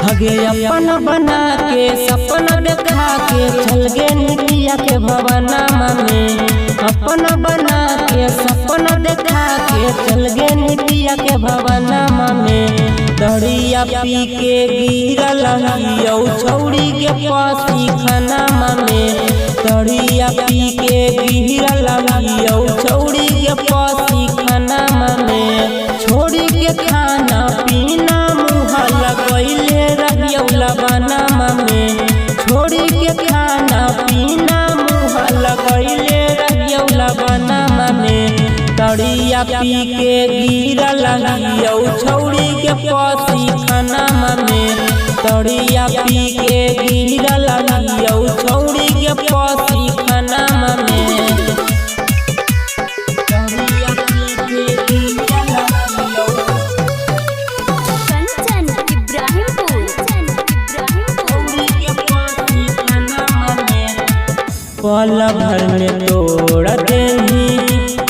हगे अपन बना के सपना देखा के चल गे नितिया के भवनमा में। अपन बना के सपना देखा के चल गे नितिया के भवनमा में। दरिया पी के गिरल हियौ छौड़ी के पासी खाना में। दरिया पी के गिरल हियौ छौड़ी के पासी खाना में। छोड़ी के खाना पीना मुँह लगैले रहियौ लबनमा में। छोड़ी के खाना पीना मुँह लगैले रहियौ लबनमा में। दरिया पी के गिरल हियौ छौड़ी के पासी खाना में। दरिया पी के गिरल हियौ छौड़ी के पासी खाना में। पल भर में तोड़ देही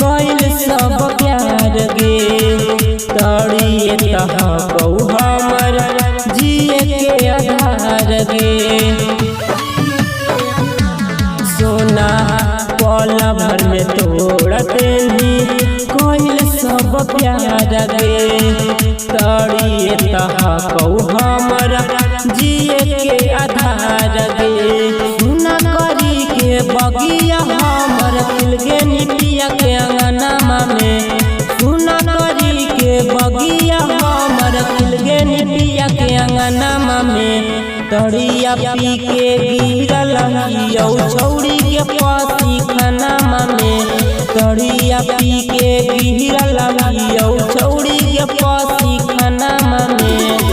कैल सब प्यार गे। तड़िए तहबौ हमर जिए के आधार गे। सोना पल भर में तोड़ देही कैल सब प्यार गे। तड़िए तहबौ हमर जिए के आधार गे। सुना करी के बगिया हमर खिल गे नितिया के अंगनमा में। सुना करी के बगिया हमर खिल गे नितिया के अंगनमा में। दरिया पी के गिरल हियौ छौड़ी के पासी खाना में। दरिया पी के गिरल हियौ छौड़ी के पासी खाना में।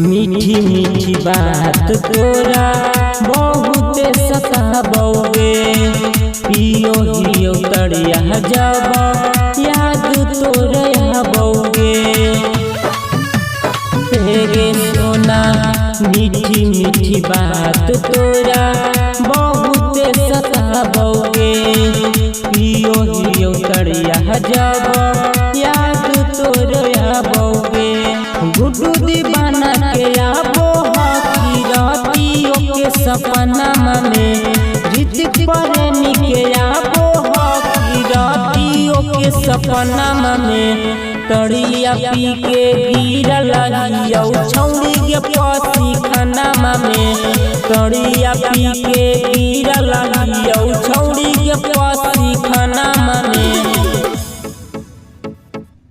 मीठी मीठी बात तोरा बहुत सताबोगे। पियो हियो तड़िया जब याद तोरा आबोगे। तेरे सोना मीठी मीठी बात तोरा बहुत सताबोगे। पियो हियो तड़िया जब याद तोरा आबोगे। गुड्डू दीवाना के आबो हकी रातियों के सपना में। ऋतिक प्रेमी के आबो हकी रातियों के सपना में। तड़िया पी के गिरल हियौ छौड़ी के पासी खाना में। तड़िया पी के गिरल हियौ छौड़ी के पासी खाना